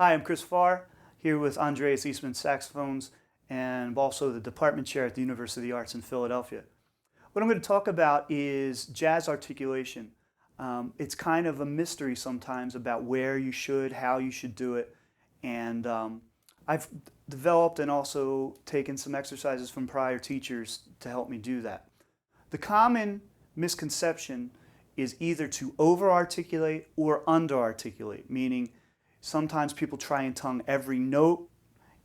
Hi, I'm Chris Farr, here with Andreas Eastman saxophones, and I'm also the department chair at the University of the Arts in Philadelphia. What I'm going to talk about is jazz articulation. It's kind of a mystery sometimes about where you should, how you should do it, and I've developed and also taken some exercises from prior teachers to help me do that. The common misconception is either to over-articulate or under-articulate, meaning sometimes people try and tongue every note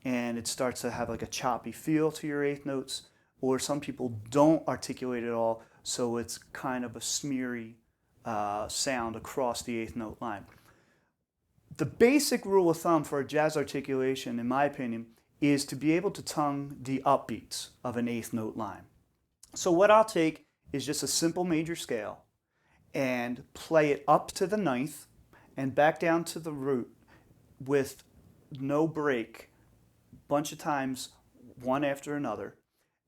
and it starts to have like a choppy feel to your eighth notes, or some people don't articulate at all, so it's kind of a smeary sound across the eighth note line. The basic rule of thumb for a jazz articulation, in my opinion, is to be able to tongue the upbeats of an eighth note line. So what I'll take is just a simple major scale and play it up to the ninth and back down to the root with no break, a bunch of times, one after another.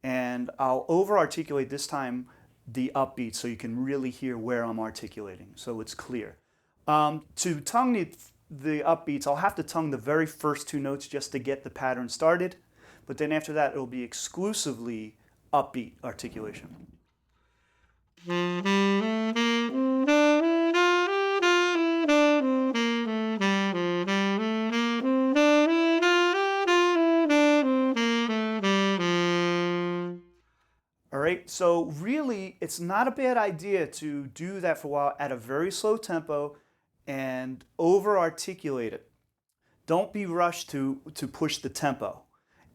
And I'll over-articulate this time the upbeat so you can really hear where I'm articulating, so it's clear. To tongue the upbeats, I'll have to tongue the very first two notes just to get the pattern started, but then after that it'll be exclusively upbeat articulation. All right, so really it's not a bad idea to do that for a while at a very slow tempo and over-articulate it. Don't be rushed to push the tempo.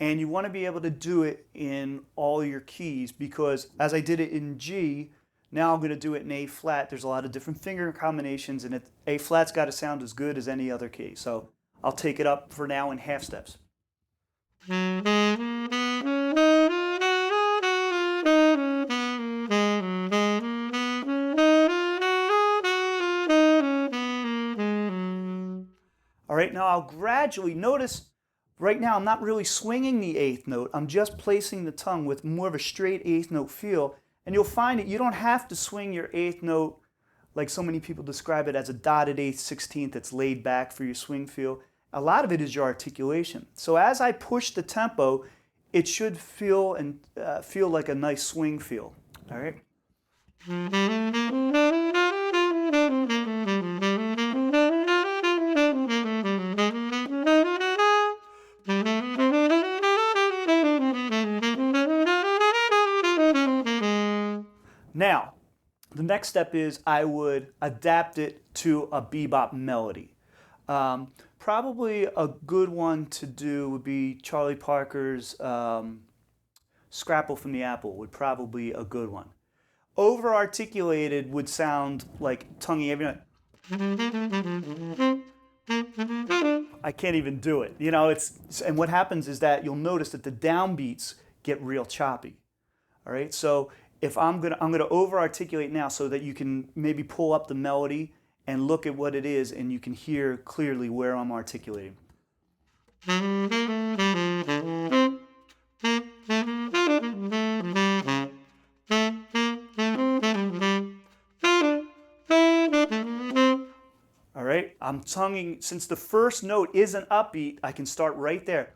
And you want to be able to do it in all your keys, because as I did it in G, now I'm going to do it in A flat. There's a lot of different finger combinations, and A flat's got to sound as good as any other key. So I'll take it up for now in half steps. All right, now I'll gradually notice, right now I'm not really swinging the eighth note, I'm just placing the tongue with more of a straight eighth note feel, and you'll find that you don't have to swing your eighth note like so many people describe it as a dotted eighth sixteenth that's laid back for your swing feel. A lot of it is your articulation. So as I push the tempo, it should feel like a nice swing feel. All right. Now, the next step is I would adapt it to a bebop melody. Probably a good one to do would be Charlie Parker's Scrapple from the Apple would probably be a good one. Over-articulated would sound like tonguing every note. I can't even do it. You know, and what happens is that you'll notice that the downbeats get real choppy. All right, so if I'm gonna over-articulate now so that you can maybe pull up the melody and look at what it is, and you can hear clearly where I'm articulating. All right, I'm tonguing, since the first note is an upbeat, I can start right there.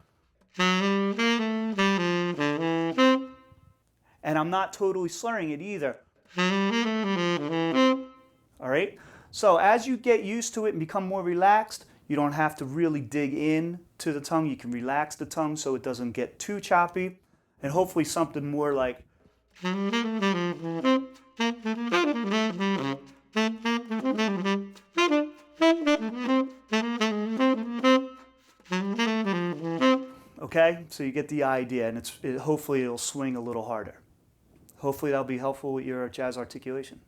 And I'm not totally slurring it either. All right, so as you get used to it and become more relaxed, you don't have to really dig in to the tongue. You can relax the tongue so it doesn't get too choppy, and hopefully something more like. Okay, so you get the idea, and hopefully it'll swing a little harder. Hopefully that'll be helpful with your jazz articulation.